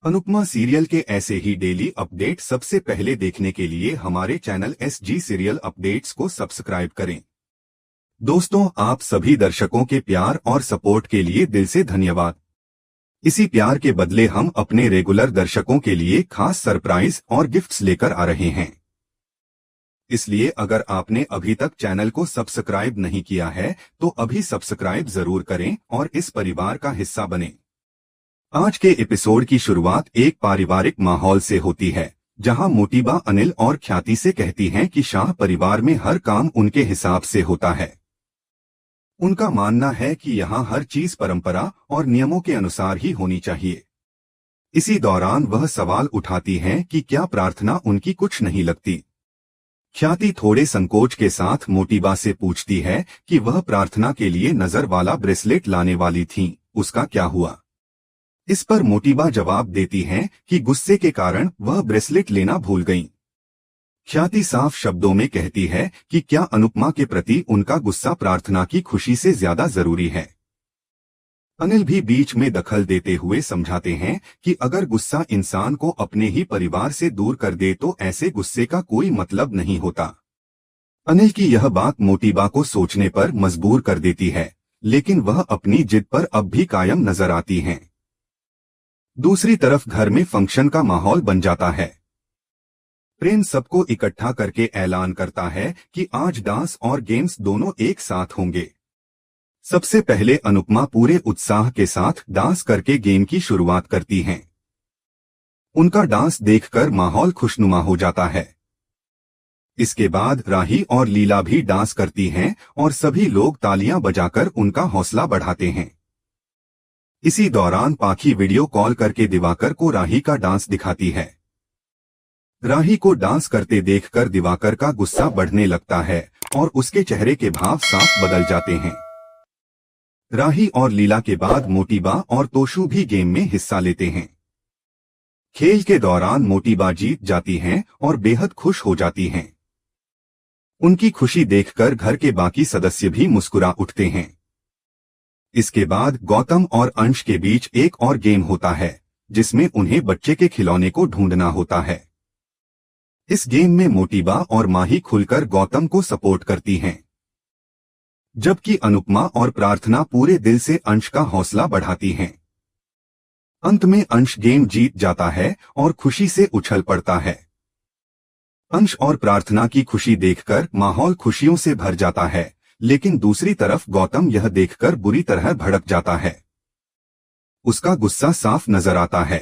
Anupama serial के ऐसे ही daily update सबसे पहले देखने के लिए हमारे चैनल SG सीरियल अपडेट्स को सब्सक्राइब करें। दोस्तों, आप सभी दर्शकों के प्यार और सपोर्ट के लिए दिल से धन्यवाद। इसी प्यार के बदले हम अपने रेगुलर दर्शकों के लिए खास सरप्राइज और गिफ्ट्स लेकर आ रहे हैं। इसलिए अगर आपने अभी तक चैनल को सब्सक्राइब नहीं किया है तो अभी सब्सक्राइब जरूर करें और इस परिवार का हिस्सा बनें। आज के एपिसोड की शुरुआत एक पारिवारिक माहौल से होती है, जहां मोटीबा अनिल और ख्याति से कहती हैं कि शाह परिवार में हर काम उनके हिसाब से होता है। उनका मानना है कि यहां हर चीज परंपरा और नियमों के अनुसार ही होनी चाहिए। इसी दौरान वह सवाल उठाती हैं कि क्या प्रार्थना उनकी कुछ नहीं लगती। ख्याति थोड़े संकोच के साथ मोटीबा से पूछती है कि वह प्रार्थना के लिए नजर वाला ब्रेसलेट लाने वाली थीं, उसका क्या हुआ। इस पर मोटीबा जवाब देती हैं कि गुस्से के कारण वह ब्रेसलेट लेना भूल गईं। ख्याति साफ शब्दों में कहती है कि क्या अनुपमा के प्रति उनका गुस्सा प्रार्थना की खुशी से ज्यादा जरूरी है। अनिल भी बीच में दखल देते हुए समझाते हैं कि अगर गुस्सा इंसान को अपने ही परिवार से दूर कर दे तो ऐसे गुस्से का कोई मतलब नहीं होता। अनिल की यह बात मोटीबा को सोचने पर मजबूर कर देती है, लेकिन वह अपनी जिद पर अब भी कायम नजर आती हैं। दूसरी तरफ घर में फंक्शन का माहौल बन जाता है। प्रेम सबको इकट्ठा करके ऐलान करता है कि आज डांस और गेम्स दोनों एक साथ होंगे। सबसे पहले अनुपमा पूरे उत्साह के साथ डांस करके गेम की शुरुआत करती हैं। उनका डांस देखकर माहौल खुशनुमा हो जाता है। इसके बाद राही और लीला भी डांस करती हैं और सभी लोग तालियां बजाकर उनका हौसला बढ़ाते हैं। इसी दौरान पाखी वीडियो कॉल करके दिवाकर को राही का डांस दिखाती है। राही को डांस करते देखकर दिवाकर का गुस्सा बढ़ने लगता है और उसके चेहरे के भाव साफ बदल जाते हैं। राही और लीला के बाद मोटीबा और तोशु भी गेम में हिस्सा लेते हैं। खेल के दौरान मोटीबा जीत जाती हैं और बेहद खुश हो जाती हैं। उनकी खुशी देखकर घर के बाकी सदस्य भी मुस्कुरा उठते हैं। इसके बाद गौतम और अंश के बीच एक और गेम होता है, जिसमें उन्हें बच्चे के खिलौने को ढूंढना होता है। इस गेम में मोटीबा और माही खुलकर गौतम को सपोर्ट करती हैं, जबकि अनुपमा और प्रार्थना पूरे दिल से अंश का हौसला बढ़ाती हैं। अंत में अंश गेम जीत जाता है और खुशी से उछल पड़ता है। अंश और प्रार्थना की खुशी देखकर माहौल खुशियों से भर जाता है, लेकिन दूसरी तरफ गौतम यह देखकर बुरी तरह भड़क जाता है। उसका गुस्सा साफ नजर आता है।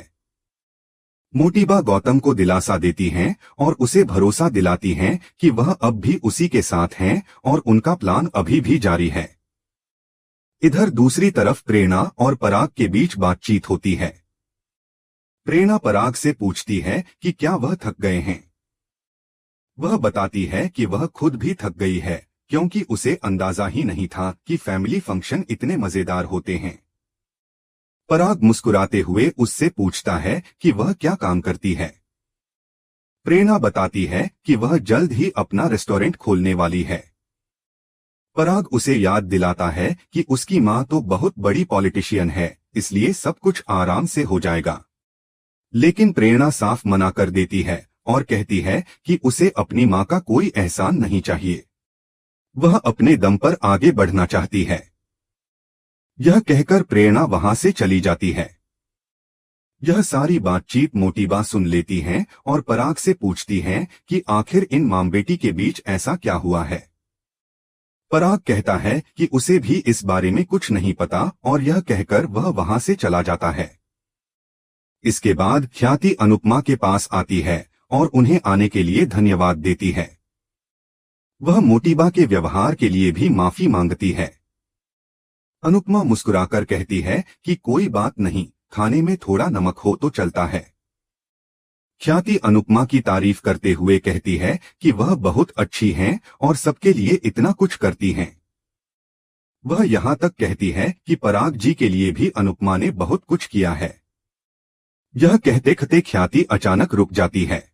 मोटीबा गौतम को दिलासा देती हैं और उसे भरोसा दिलाती हैं कि वह अब भी उसी के साथ हैं और उनका प्लान अभी भी जारी है। इधर दूसरी तरफ प्रेरणा और पराग के बीच बातचीत होती है। प्रेरणा पराग से पूछती है कि क्या वह थक गए हैं। वह बताती है कि वह खुद भी थक गई है, क्योंकि उसे अंदाजा ही नहीं था कि फैमिली फंक्शन इतने मजेदार होते हैं। पराग मुस्कुराते हुए उससे पूछता है कि वह क्या काम करती है। प्रेरणा बताती है कि वह जल्द ही अपना रेस्टोरेंट खोलने वाली है। पराग उसे याद दिलाता है कि उसकी मां तो बहुत बड़ी पॉलिटिशियन है, इसलिए सब कुछ आराम से हो जाएगा। लेकिन प्रेरणा साफ मना कर देती है और कहती है कि उसे अपनी मां का कोई एहसान नहीं चाहिए। वह अपने दम पर आगे बढ़ना चाहती है। यह कहकर प्रेरणा वहां से चली जाती है। यह सारी बातचीत मोटीबा सुन लेती हैं और पराग से पूछती हैं कि आखिर इन मां बेटी के बीच ऐसा क्या हुआ है। पराग कहता है कि उसे भी इस बारे में कुछ नहीं पता और यह कहकर वह वहां से चला जाता है। इसके बाद ख्याति अनुपमा के पास आती है और उन्हें आने के लिए धन्यवाद देती है। वह मोटीबा के व्यवहार के लिए भी माफी मांगती है। अनुपमा मुस्कुराकर कहती है कि कोई बात नहीं, खाने में थोड़ा नमक हो तो चलता है। ख्याति अनुपमा की तारीफ करते हुए कहती है कि वह बहुत अच्छी हैं और सबके लिए इतना कुछ करती हैं। वह यहाँ तक कहती है कि पराग जी के लिए भी अनुपमा ने बहुत कुछ किया है। यह कहते कहते ख्याति अचानक रुक जाती है।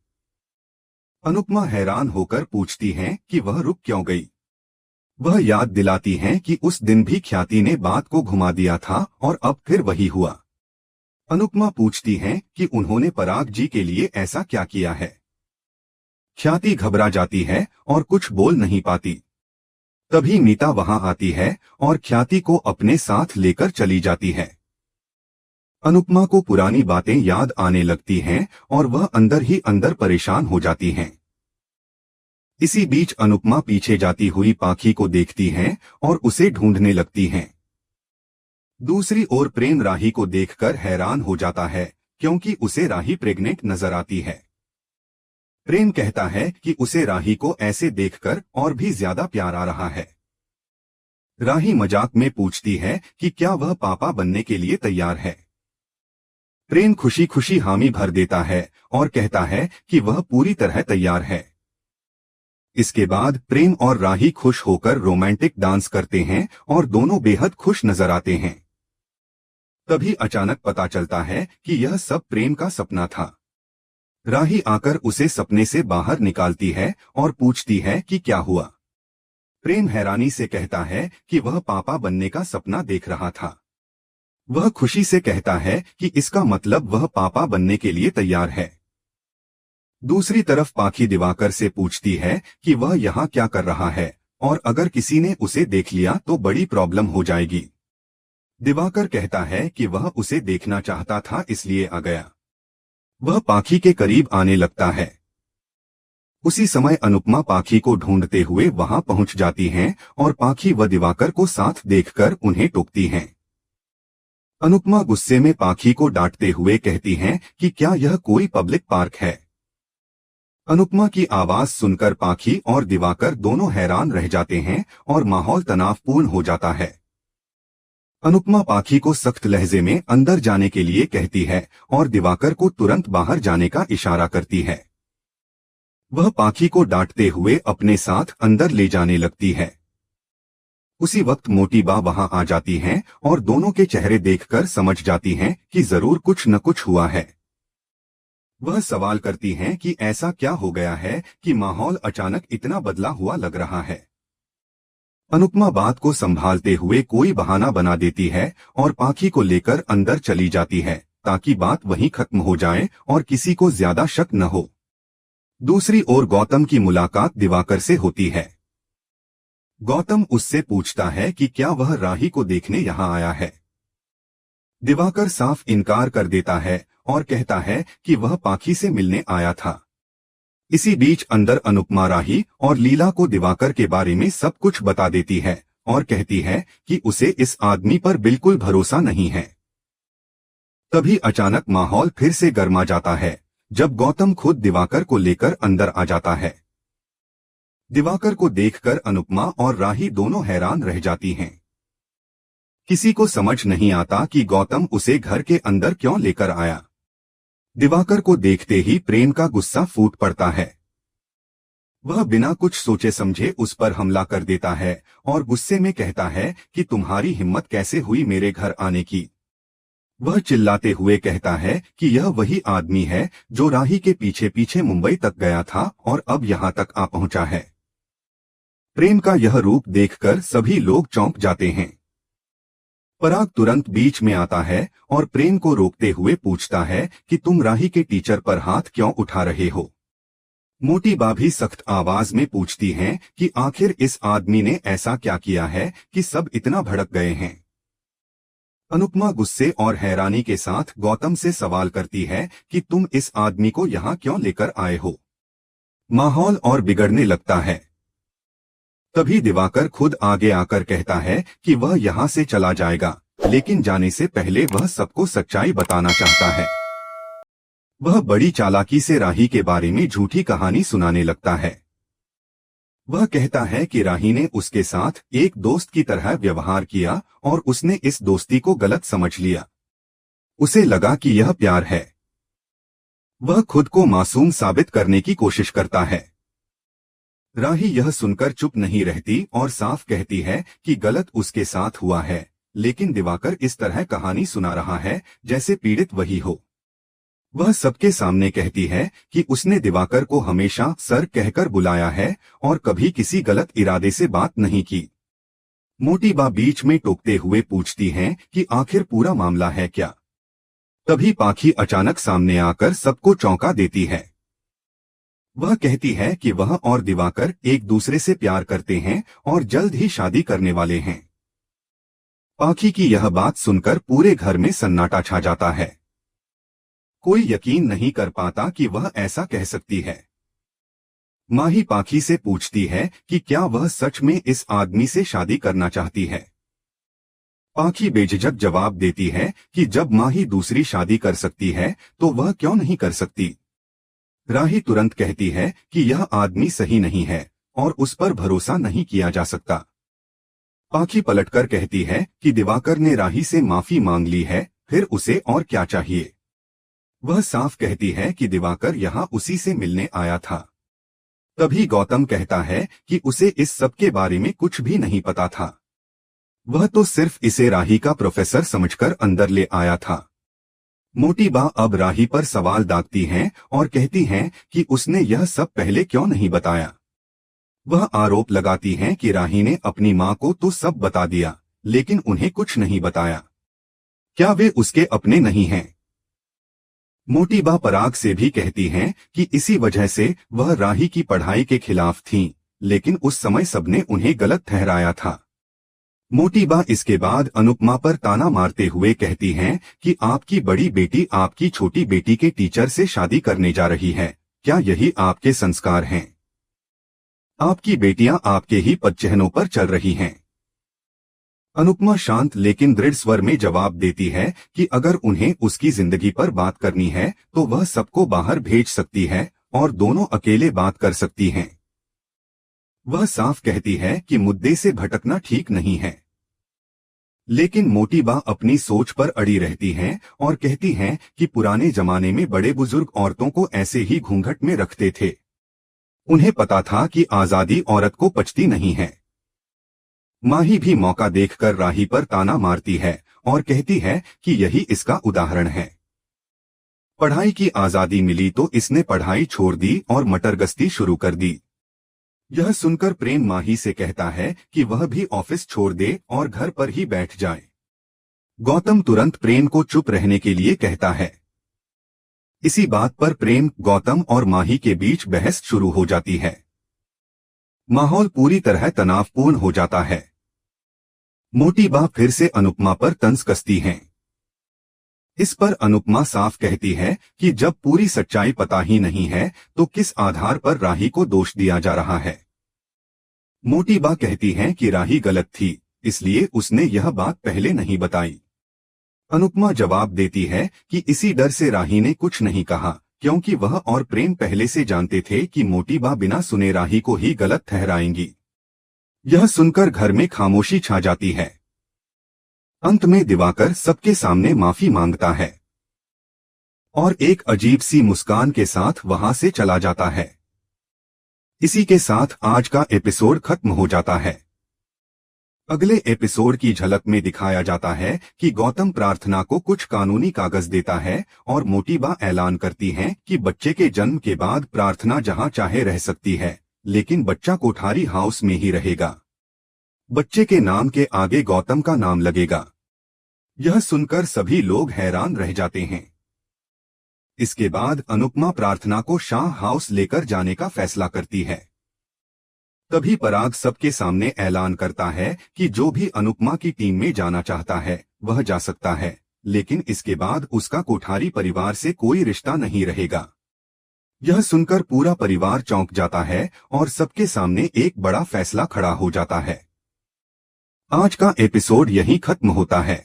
अनुपमा हैरान होकर पूछती हैं कि वह रुक क्यों गई। वह याद दिलाती हैं कि उस दिन भी ख्याति ने बात को घुमा दिया था और अब फिर वही हुआ। अनुपमा पूछती हैं कि उन्होंने पराग जी के लिए ऐसा क्या किया है। ख्याति घबरा जाती है और कुछ बोल नहीं पाती। तभी मीता वहां आती है और ख्याति को अपने साथ लेकर चली जाती है। अनुपमा को पुरानी बातें याद आने लगती हैं और वह अंदर ही अंदर परेशान हो जाती हैं। इसी बीच अनुपमा पीछे जाती हुई पाखी को देखती हैं और उसे ढूंढने लगती हैं। दूसरी ओर प्रेम राही को देखकर हैरान हो जाता है क्योंकि उसे राही प्रेग्नेंट नजर आती है। प्रेम कहता है कि उसे राही को ऐसे देखकर और भी ज्यादा प्यार आ रहा है। राही मजाक में पूछती है कि क्या वह पापा बनने के लिए तैयार है। प्रेम खुशी खुशी हामी भर देता है और कहता है कि वह पूरी तरह तैयार है। इसके बाद प्रेम और राही खुश होकर रोमांटिक डांस करते हैं और दोनों बेहद खुश नजर आते हैं। तभी अचानक पता चलता है कि यह सब प्रेम का सपना था। राही आकर उसे सपने से बाहर निकालती है और पूछती है कि क्या हुआ। प्रेम हैरानी से कहता है कि वह पापा बनने का सपना देख रहा था। वह खुशी से कहता है कि इसका मतलब वह पापा बनने के लिए तैयार है। दूसरी तरफ पाखी दिवाकर से पूछती है कि वह यहाँ क्या कर रहा है और अगर किसी ने उसे देख लिया तो बड़ी प्रॉब्लम हो जाएगी। दिवाकर कहता है कि वह उसे देखना चाहता था इसलिए आ गया। वह पाखी के करीब आने लगता है। उसी समय अनुपमा पाखी को ढूंढते हुए वहां पहुंच जाती हैं और पाखी व दिवाकर को साथ देखकर उन्हें टोकती हैं। अनुपमा गुस्से में पाखी को डांटते हुए कहती हैं कि क्या यह कोई पब्लिक पार्क है। अनुपमा की आवाज सुनकर पाखी और दिवाकर दोनों हैरान रह जाते हैं और माहौल तनावपूर्ण हो जाता है। अनुपमा पाखी को सख्त लहजे में अंदर जाने के लिए कहती है और दिवाकर को तुरंत बाहर जाने का इशारा करती है। वह पाखी को डांटते हुए अपने साथ अंदर ले जाने लगती है। उसी वक्त मोटी बा वहां आ जाती हैं और दोनों के चेहरे देखकर समझ जाती हैं कि जरूर कुछ न कुछ हुआ है। वह सवाल करती हैं कि ऐसा क्या हो गया है कि माहौल अचानक इतना बदला हुआ लग रहा है। अनुपमा बात को संभालते हुए कोई बहाना बना देती है और पाखी को लेकर अंदर चली जाती है ताकि बात वहीं खत्म हो जाए और किसी को ज्यादा शक न हो। दूसरी ओर गौतम की मुलाकात दिवाकर से होती है। गौतम उससे पूछता है कि क्या वह राही को देखने यहाँ आया है। दिवाकर साफ इनकार कर देता है और कहता है कि वह पाखी से मिलने आया था। इसी बीच अंदर अनुपमा राही और लीला को दिवाकर के बारे में सब कुछ बता देती है और कहती है कि उसे इस आदमी पर बिल्कुल भरोसा नहीं है। तभी अचानक माहौल फिर से गर्मा जाता है जब गौतम खुद दिवाकर को लेकर अंदर आ जाता है। दिवाकर को देखकर अनुपमा और राही दोनों हैरान रह जाती हैं। किसी को समझ नहीं आता कि गौतम उसे घर के अंदर क्यों लेकर आया। दिवाकर को देखते ही प्रेम का गुस्सा फूट पड़ता है। वह बिना कुछ सोचे समझे उस पर हमला कर देता है और गुस्से में कहता है कि तुम्हारी हिम्मत कैसे हुई मेरे घर आने की। वह चिल्लाते हुए कहता है कि यह वही आदमी है जो राही के पीछे पीछे मुंबई तक गया था और अब यहाँ तक आ पहुंचा है। प्रेम का यह रूप देखकर सभी लोग चौंक जाते हैं। पराग तुरंत बीच में आता है और प्रेम को रोकते हुए पूछता है कि तुम राही के टीचर पर हाथ क्यों उठा रहे हो। मोटी बा भी सख्त आवाज में पूछती हैं कि आखिर इस आदमी ने ऐसा क्या किया है कि सब इतना भड़क गए हैं। अनुपमा गुस्से और हैरानी के साथ गौतम से सवाल करती है कि तुम इस आदमी को यहाँ क्यों लेकर आए हो। माहौल और बिगड़ने लगता है। तभी दिवाकर खुद आगे आकर कहता है कि वह यहाँ से चला जाएगा, लेकिन जाने से पहले वह सबको सच्चाई बताना चाहता है। वह बड़ी चालाकी से राही के बारे में झूठी कहानी सुनाने लगता है। वह कहता है कि राही ने उसके साथ एक दोस्त की तरह व्यवहार किया और उसने इस दोस्ती को गलत समझ लिया। उसे लगा कि यह प्यार है। वह खुद को मासूम साबित करने की कोशिश करता है। राही यह सुनकर चुप नहीं रहती और साफ कहती है कि गलत उसके साथ हुआ है, लेकिन दिवाकर इस तरह कहानी सुना रहा है जैसे पीड़ित वही हो। वह सबके सामने कहती है कि उसने दिवाकर को हमेशा सर कहकर बुलाया है और कभी किसी गलत इरादे से बात नहीं की। मोटी बा बीच में टोकते हुए पूछती हैं कि आखिर पूरा मामला है क्या। तभी पाखी अचानक सामने आकर सबको चौंका देती है। वह कहती है कि वह और दिवाकर एक दूसरे से प्यार करते हैं और जल्द ही शादी करने वाले हैं। पाखी की यह बात सुनकर पूरे घर में सन्नाटा छा जाता है। कोई यकीन नहीं कर पाता कि वह ऐसा कह सकती है। माही पाखी से पूछती है कि क्या वह सच में इस आदमी से शादी करना चाहती है। पाखी बेझिझक जवाब देती है कि जब माही दूसरी शादी कर सकती है तो वह क्यों नहीं कर सकती। राही तुरंत कहती है कि यह आदमी सही नहीं है और उस पर भरोसा नहीं किया जा सकता। पाखी पलटकर कहती है कि दिवाकर ने राही से माफी मांग ली है, फिर उसे और क्या चाहिए। वह साफ कहती है कि दिवाकर यहाँ उसी से मिलने आया था। तभी गौतम कहता है कि उसे इस सब के बारे में कुछ भी नहीं पता था। वह तो सिर्फ इसे राही का प्रोफेसर समझकर अंदर ले आया था। मोटी बा अब राही पर सवाल दागती हैं और कहती हैं कि उसने यह सब पहले क्यों नहीं बताया। वह आरोप लगाती हैं कि राही ने अपनी मां को तो सब बता दिया, लेकिन उन्हें कुछ नहीं बताया। क्या वे उसके अपने नहीं हैं? मोटी बा पराग से भी कहती हैं कि इसी वजह से वह राही की पढ़ाई के खिलाफ थीं, लेकिन उस समय सबने उन्हें गलत ठहराया था। मोटी बा इसके बाद अनुपमा पर ताना मारते हुए कहती हैं कि आपकी बड़ी बेटी आपकी छोटी बेटी के टीचर से शादी करने जा रही है। क्या यही आपके संस्कार हैं? आपकी बेटियां आपके ही पदचिह्नों पर चल रही हैं। अनुपमा शांत लेकिन दृढ़ स्वर में जवाब देती है कि अगर उन्हें उसकी जिंदगी पर बात करनी है तो वह सबको बाहर भेज सकती है और दोनों अकेले बात कर सकती हैं। वह साफ कहती है कि मुद्दे से भटकना ठीक नहीं है। लेकिन मोटी बा अपनी सोच पर अड़ी रहती हैं और कहती हैं कि पुराने जमाने में बड़े बुजुर्ग औरतों को ऐसे ही घूंघट में रखते थे। उन्हें पता था कि आजादी औरत को पचती नहीं है। माही भी मौका देखकर राही पर ताना मारती है और कहती है कि यही इसका उदाहरण है। पढ़ाई की आजादी मिली तो इसने पढ़ाई छोड़ दी और मटरगश्ती शुरू कर दी। यह सुनकर प्रेम माही से कहता है कि वह भी ऑफिस छोड़ दे और घर पर ही बैठ जाए। गौतम तुरंत प्रेम को चुप रहने के लिए कहता है। इसी बात पर प्रेम, गौतम और माही के बीच बहस शुरू हो जाती है। माहौल पूरी तरह तनावपूर्ण हो जाता है। मोटी बा फिर से अनुपमा पर तंज कसती हैं। इस पर अनुपमा साफ कहती है कि जब पूरी सच्चाई पता ही नहीं है तो किस आधार पर राही को दोष दिया जा रहा है। मोटी बा कहती हैं कि राही गलत थी, इसलिए उसने यह बात पहले नहीं बताई। अनुपमा जवाब देती है कि इसी डर से राही ने कुछ नहीं कहा, क्योंकि वह और प्रेम पहले से जानते थे कि मोटी बा बिना सुने राही को ही गलत ठहराएंगी। यह सुनकर घर में खामोशी छा जाती है। अंत में दिवाकर सबके सामने माफी मांगता है और एक अजीब सी मुस्कान के साथ वहां से चला जाता है। इसी के साथ आज का एपिसोड खत्म हो जाता है। अगले एपिसोड की झलक में दिखाया जाता है कि गौतम प्रार्थना को कुछ कानूनी कागज देता है और मोटी बा ऐलान करती हैं कि बच्चे के जन्म के बाद प्रार्थना जहां चाहे रह सकती है, लेकिन बच्चा कोठारी हाउस में ही रहेगा। बच्चे के नाम के आगे गौतम का नाम लगेगा। यह सुनकर सभी लोग हैरान रह जाते हैं। इसके बाद अनुपमा प्रार्थना को शाह हाउस लेकर जाने का फैसला करती है। तभी पराग सबके सामने ऐलान करता है कि जो भी अनुपमा की टीम में जाना चाहता है वह जा सकता है, लेकिन इसके बाद उसका कोठारी परिवार से कोई रिश्ता नहीं रहेगा। यह सुनकर पूरा परिवार चौंक जाता है और सबके सामने एक बड़ा फैसला खड़ा हो जाता है। आज का एपिसोड यहीं खत्म होता है।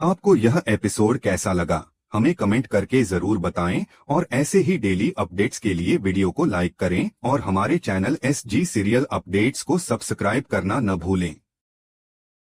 आपको यह एपिसोड कैसा लगा हमें कमेंट करके जरूर बताएं और ऐसे ही डेली अपडेट्स के लिए वीडियो को लाइक करें और हमारे चैनल SG सीरियल अपडेट्स को सब्सक्राइब करना न भूलें।